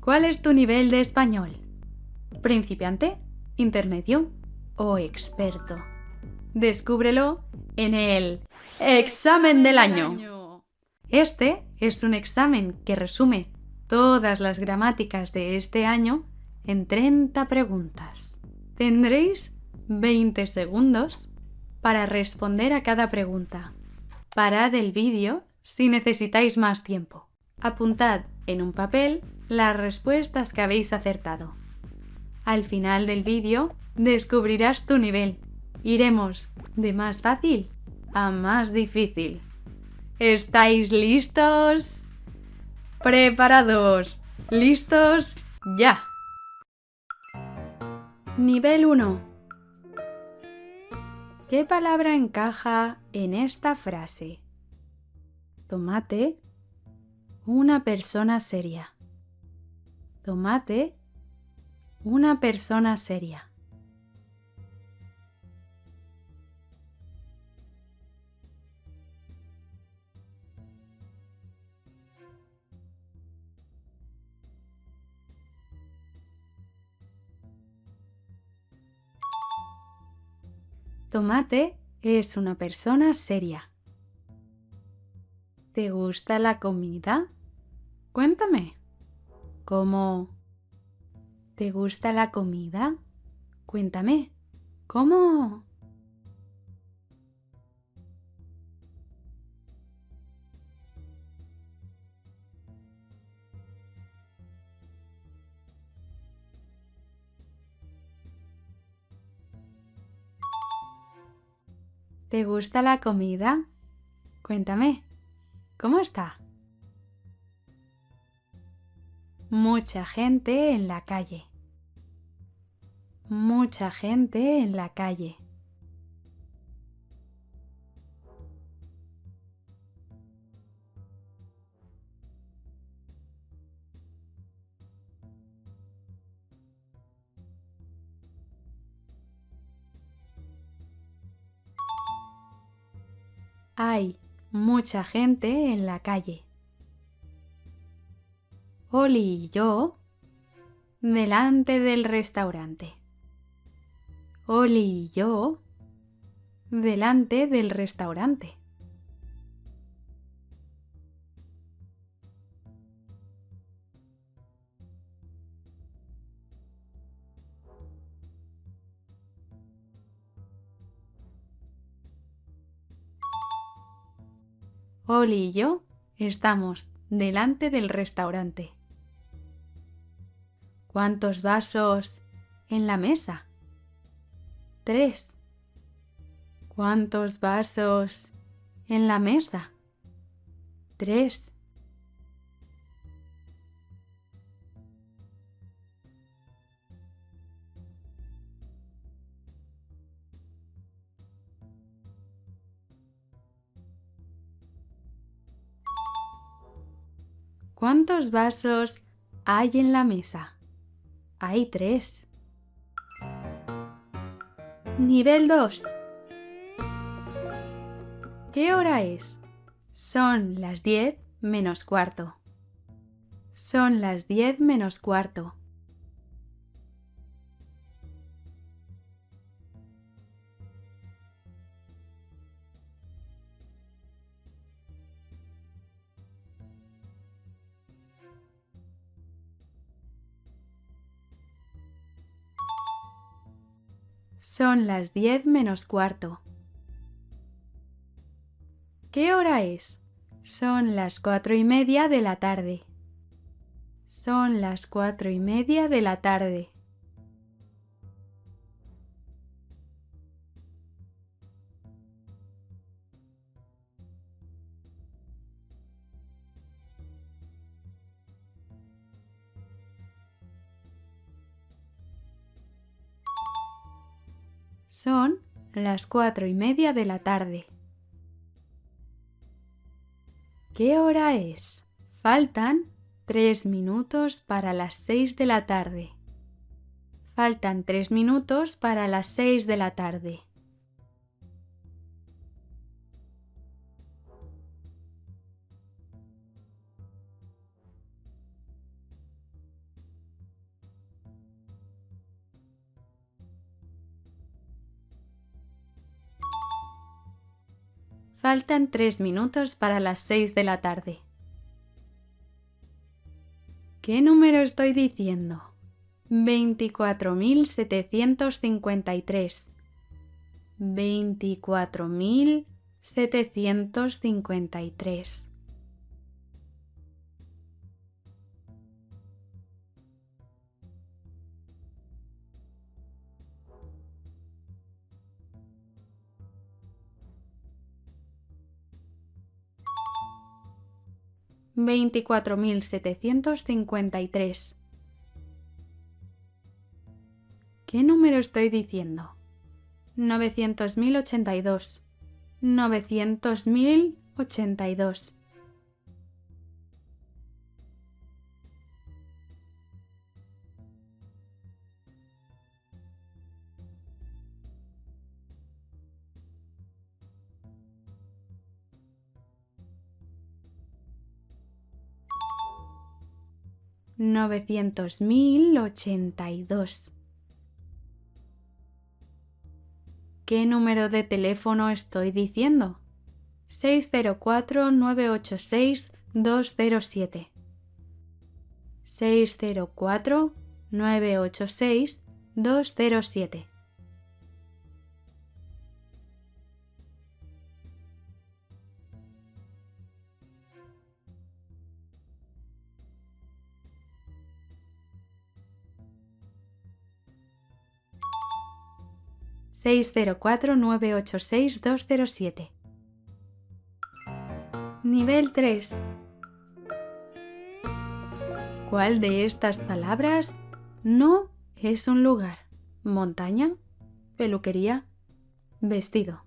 ¿Cuál es tu nivel de español? ¿Principiante, intermedio o experto? Descúbrelo en el examen del año. Este es un examen que resume todas las gramáticas de este año en 30 preguntas. Tendréis 20 segundos para responder a cada pregunta. Parad el vídeo si necesitáis más tiempo. Apuntad en un papel las respuestas que habéis acertado. Al final del vídeo descubrirás tu nivel. Iremos de más fácil a más difícil. ¿Estáis listos? ¿Preparados? ¿Listos? ¡Ya! Nivel 1. ¿Qué palabra encaja en esta frase? Tomate, una persona seria. Tomate, una persona seria. Tomate es una persona seria. ¿Te gusta la comida? Cuéntame. ¿Cómo? ¿Te gusta la comida? Cuéntame. ¿Cómo? ¿Te gusta la comida? Cuéntame. ¿Cómo está? Mucha gente en la calle. Mucha gente en la calle. Hay mucha gente en la calle. Oli y yo delante del restaurante. Oli y yo delante del restaurante. Oli y yo estamos delante del restaurante. ¿Cuántos vasos en la mesa? 3. ¿Cuántos vasos en la mesa? 3. ¿Cuántos vasos hay en la mesa? Hay 3. Nivel 2. ¿Qué hora es? Son las 10 menos cuarto. Son las 10 menos cuarto. Son las 10 menos cuarto. ¿Qué hora es? Son las 4:30 de la tarde. Son las 4:30 de la tarde. Son las 4:30 de la tarde. ¿Qué hora es? Faltan 3 minutos para las 6 de la tarde. Faltan 3 minutos para las 6 de la tarde. Faltan 3 minutos para las 6 de la tarde. ¿Qué número estoy diciendo? 24.753. 24.753. $24.753. ¿Qué número estoy diciendo? 900.082. 900.082. $900.082. ¿Qué número de teléfono estoy diciendo? 604-986-207. 604-986-207. Nivel 3. ¿Cuál de estas palabras no es un lugar? ¿Montaña? ¿Peluquería? ¿Vestido?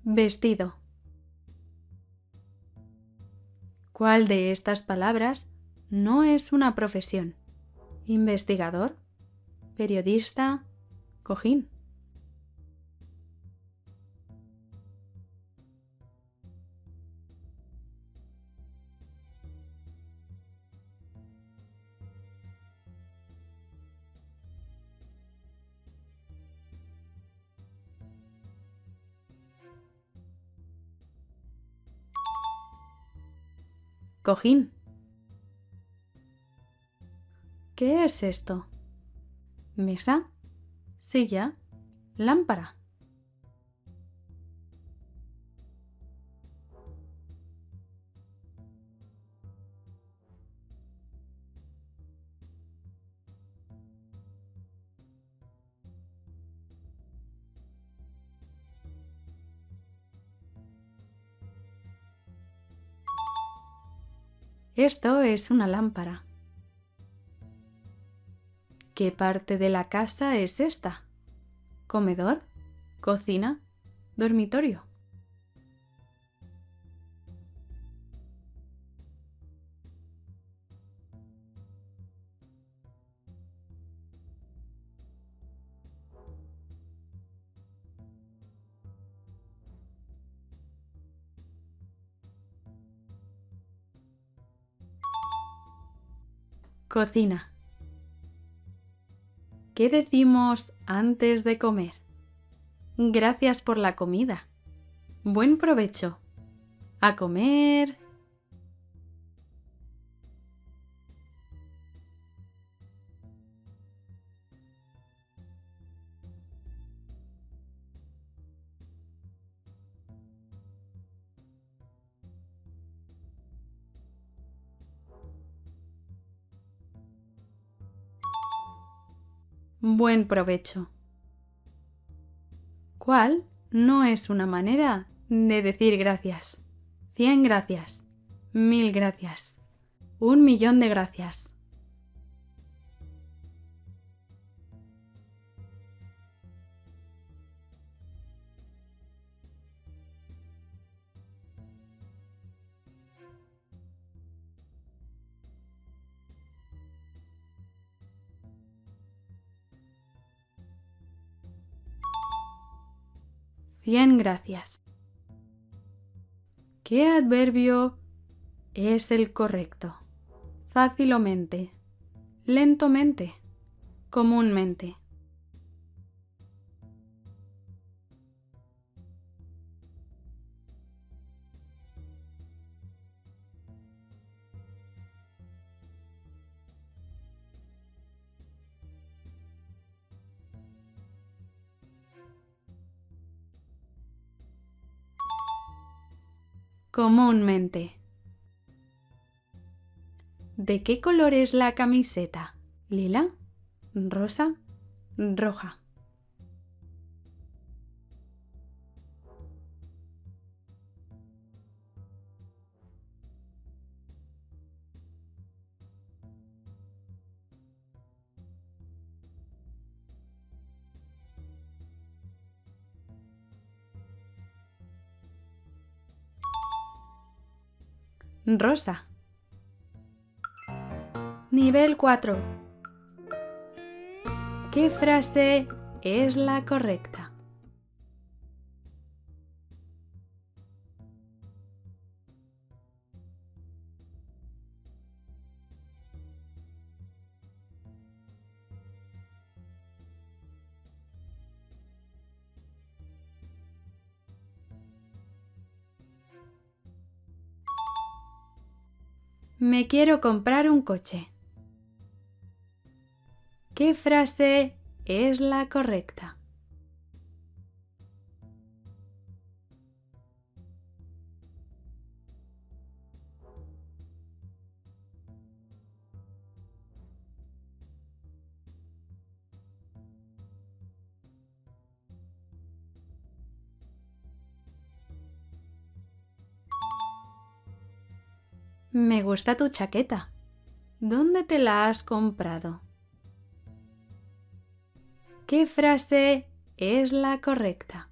Vestido. ¿Cuál de estas palabras no es una profesión? ¿Investigador? ¿Periodista? ¿Cojín? Cojín. ¿Qué es esto? ¿Mesa? ¿Silla? ¿Lámpara? Esto es una lámpara. ¿Qué parte de la casa es esta? ¿Comedor? ¿Cocina? ¿Dormitorio? Cocina. ¿Qué decimos antes de comer? Gracias por la comida. Buen provecho. A comer. Buen provecho. ¿Cuál no es una manera de decir gracias? 100 gracias. 1000 gracias. 1.000.000 de gracias. 100 gracias. ¿Qué adverbio es el correcto? Fácilmente, lentamente, comúnmente. Comúnmente. ¿De qué color es la camiseta? ¿Lila? ¿Rosa? ¿Roja? Rosa. Nivel 4. ¿Qué frase es la correcta? Me quiero comprar un coche. ¿Qué frase es la correcta? Me gusta tu chaqueta. ¿Dónde te la has comprado? ¿Qué frase es la correcta?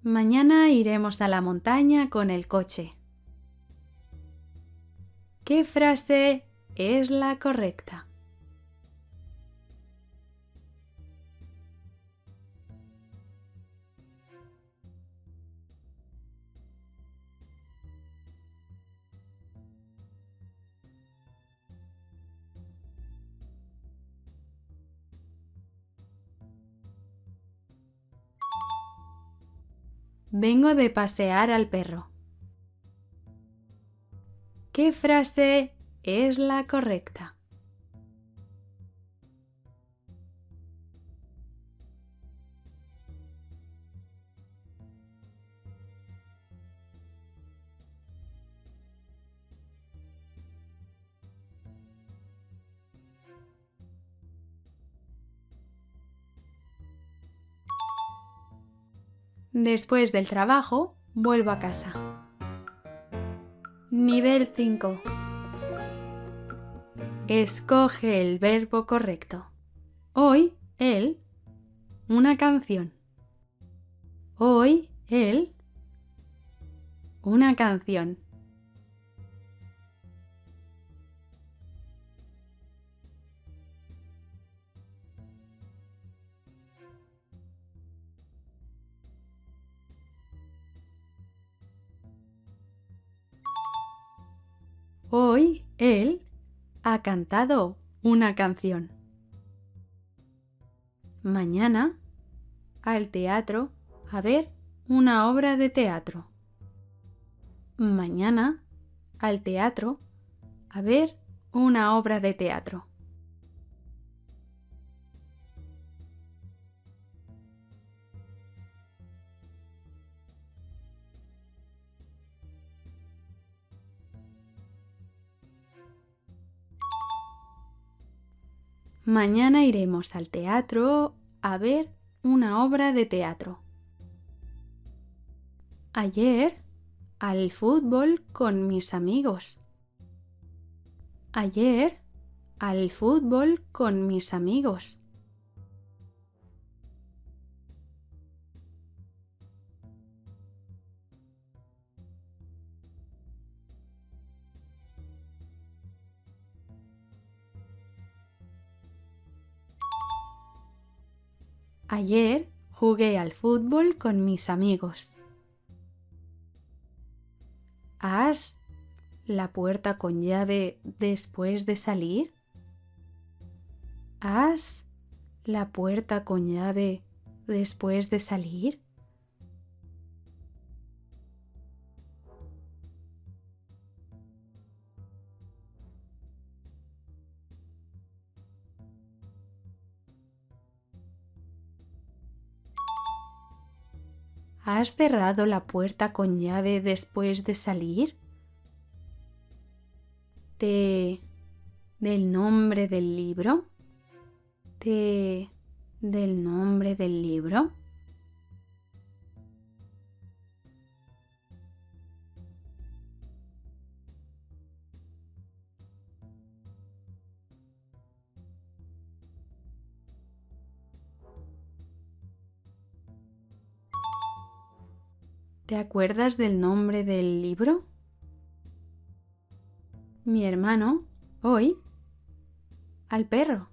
Mañana iremos a la montaña con el coche. ¿Qué frase es la correcta? Vengo de pasear al perro. ¿Qué frase es la correcta? Después del trabajo, vuelvo a casa. Nivel 5. Escoge el verbo correcto. Hoy, él, una canción. Hoy, él, una canción. Hoy, él, ha cantado una canción. Mañana, al teatro, a ver una obra de teatro. Mañana, al teatro, a ver una obra de teatro. Mañana iremos al teatro a ver una obra de teatro. Ayer, al fútbol con mis amigos. Ayer, al fútbol con mis amigos. Ayer jugué al fútbol con mis amigos. ¿Has la puerta con llave después de salir? ¿Has la puerta con llave después de salir? ¿Has cerrado la puerta con llave después de salir? ¿Del nombre del libro? ¿Del nombre del libro? ¿Te acuerdas del nombre del libro? Mi hermano, hoy, al perro.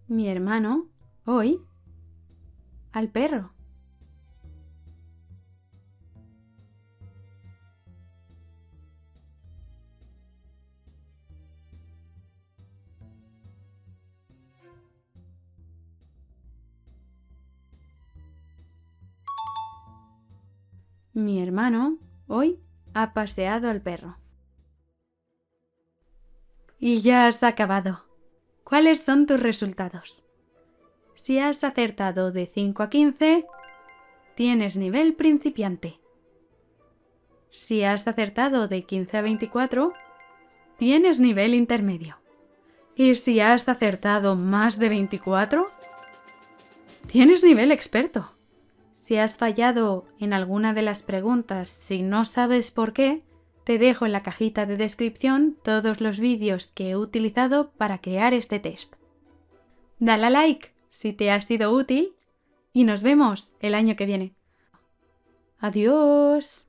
Mi hermano, hoy, al perro. Mi hermano, hoy, ha paseado al perro. Y ya has acabado. ¿Cuáles son tus resultados? Si has acertado de 5 a 15, tienes nivel principiante. Si has acertado de 15 a 24, tienes nivel intermedio. Y si has acertado más de 24, tienes nivel experto. Si has fallado en alguna de las preguntas, si no sabes por qué, te dejo en la cajita de descripción todos los vídeos que he utilizado para crear este test. Dale a like si te ha sido útil y nos vemos el año que viene. ¡Adiós!